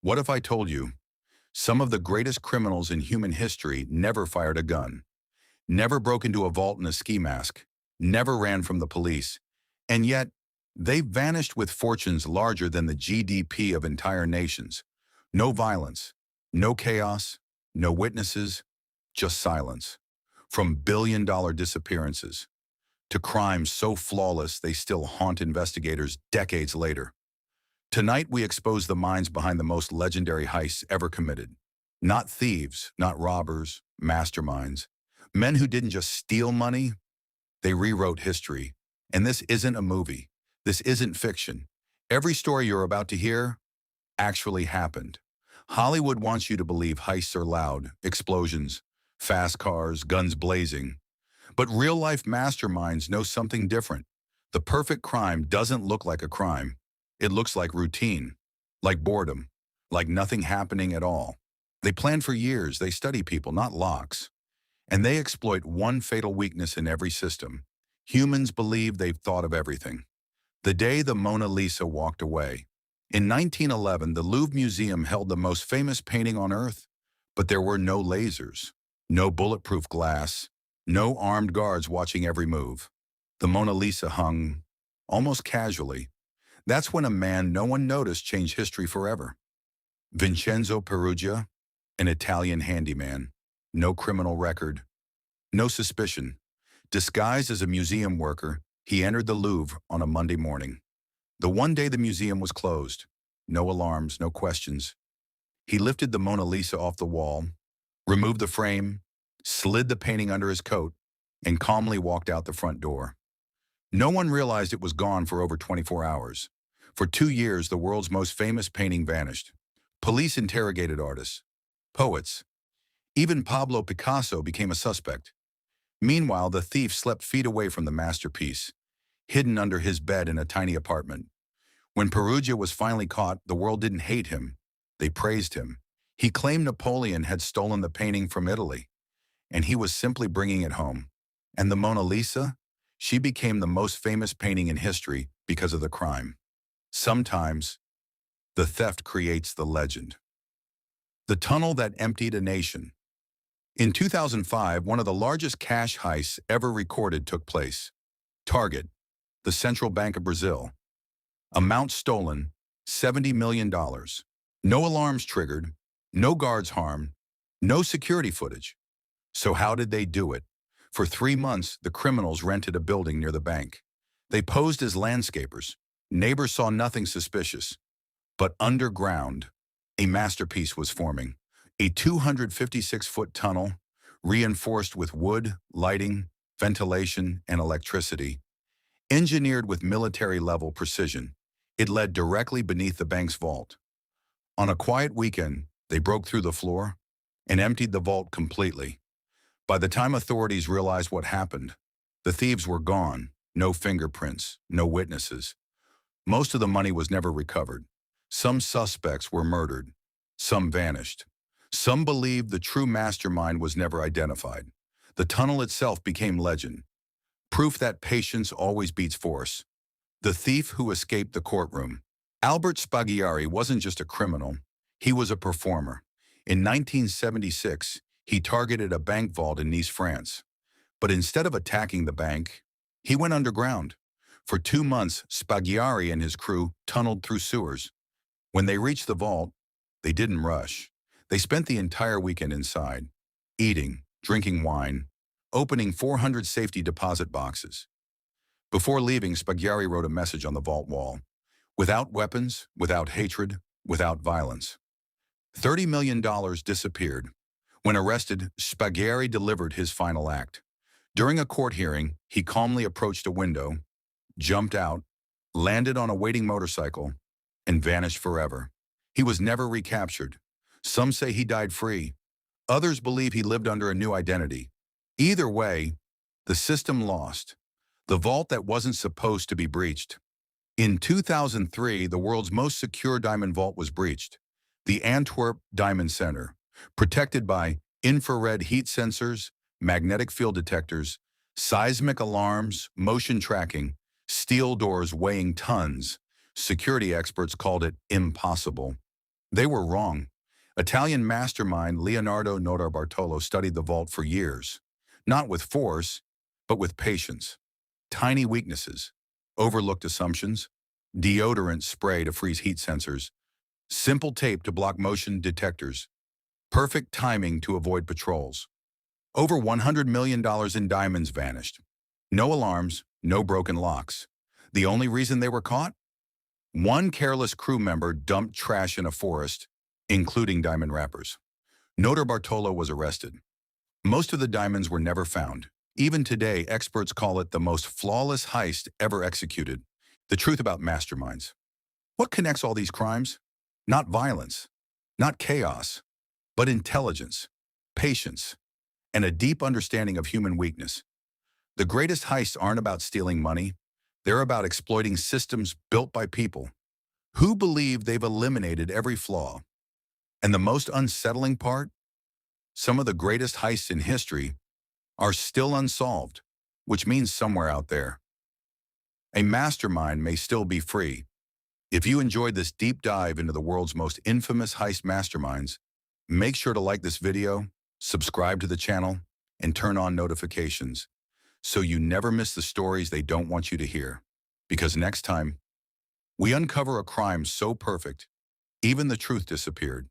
What if I told you some of the greatest criminals in human history never fired a gun, never broke into a vault in a ski mask, never ran from the police, and yet they vanished with fortunes larger than the GDP of entire nations? No violence, no chaos, no witnesses, just silence. From billion-dollar disappearances to crimes so flawless they still haunt investigators decades later. Tonight we expose the minds behind the most legendary heists ever committed. Not thieves, not robbers, masterminds. Men who didn't just steal money, they rewrote history. And this isn't a movie. This isn't fiction. Every story you're about to hear actually happened. Hollywood wants you to believe heists are loud, explosions, fast cars, guns blazing. But real-life masterminds know something different. The perfect crime doesn't look like a crime. It looks like routine, like boredom, like nothing happening at all. They plan for years, they study people, not locks. And they exploit one fatal weakness in every system. Humans believe they've thought of everything. The day the Mona Lisa walked away. In 1911, the Louvre Museum held the most famous painting on Earth, but there were no lasers, no bulletproof glass, no armed guards watching every move. The Mona Lisa hung almost casually. That's when a man no one noticed changed history forever. Vincenzo Peruggia, an Italian handyman, no criminal record, no suspicion. Disguised as a museum worker, he entered the Louvre on a Monday morning. The one day the museum was closed. No alarms, no questions. He lifted the Mona Lisa off the wall, removed the frame, slid the painting under his coat, and calmly walked out the front door. No one realized it was gone for over 24 hours. For 2 years, the world's most famous painting vanished. Police interrogated artists, poets. Even Pablo Picasso became a suspect. Meanwhile, the thief slept feet away from the masterpiece, hidden under his bed in a tiny apartment. When Peruggia was finally caught, the world didn't hate him. They praised him. He claimed Napoleon had stolen the painting from Italy, and he was simply bringing it home. And the Mona Lisa? She became the most famous painting in history because of the crime. Sometimes, the theft creates the legend. The tunnel that emptied a nation. In 2005, one of the largest cash heists ever recorded took place. Target, the central bank of Brazil. Amount stolen, $70 million. No alarms triggered, no guards harmed, no security footage. So how did they do it? For 3 months, the criminals rented a building near the bank. They posed as landscapers. Neighbors saw nothing suspicious. But underground, a masterpiece was forming. A 256-foot tunnel, reinforced with wood, lighting, ventilation, and electricity. Engineered with military-level precision, it led directly beneath the bank's vault. On a quiet weekend, they broke through the floor and emptied the vault completely. By the time authorities realized what happened, the thieves were gone. No fingerprints, no witnesses. Most of the money was never recovered. Some suspects were murdered. Some vanished. Some believed the true mastermind was never identified. The tunnel itself became legend. Proof that patience always beats force. The thief who escaped the courtroom. Albert Spaggiari wasn't just a criminal. He was a performer. In 1976, he targeted a bank vault in Nice, France. But instead of attacking the bank, he went underground. For 2 months, Spaggiari and his crew tunneled through sewers. When they reached the vault, they didn't rush. They spent the entire weekend inside, eating, drinking wine, opening 400 safety deposit boxes. Before leaving, Spaggiari wrote a message on the vault wall. Without weapons, without hatred, without violence. $30 million disappeared. When arrested, Spaggiari delivered his final act. During a court hearing, he calmly approached a window, jumped out, landed on a waiting motorcycle, and vanished forever. He was never recaptured. Some say he died free. Others believe he lived under a new identity. Either way, the system lost. The vault that wasn't supposed to be breached. In 2003, the world's most secure diamond vault was breached. The Antwerp Diamond Center, protected by infrared heat sensors, magnetic field detectors, seismic alarms, motion tracking, steel doors weighing tons. Security experts called it impossible. They were wrong. Italian mastermind Leonardo Notarbartolo studied the vault for years, not with force, but with patience. Tiny weaknesses, overlooked assumptions, deodorant spray to freeze heat sensors, simple tape to block motion detectors, perfect timing to avoid patrols. Over $100 million in diamonds vanished. No alarms, no broken locks. The only reason they were caught? One careless crew member dumped trash in a forest, including diamond wrappers. Notarbartolo was arrested. Most of the diamonds were never found. Even today, experts call it the most flawless heist ever executed. The truth about masterminds. What connects all these crimes? Not violence, not chaos, but intelligence, patience, and a deep understanding of human weakness. The greatest heists aren't about stealing money. They're about exploiting systems built by people who believe they've eliminated every flaw. And the most unsettling part? Some of the greatest heists in history are still unsolved, which means somewhere out there, a mastermind may still be free. If you enjoyed this deep dive into the world's most infamous heist masterminds, make sure to like this video, subscribe to the channel, and turn on notifications so you never miss the stories they don't want you to hear. Because next time, we uncover a crime so perfect, even the truth disappeared.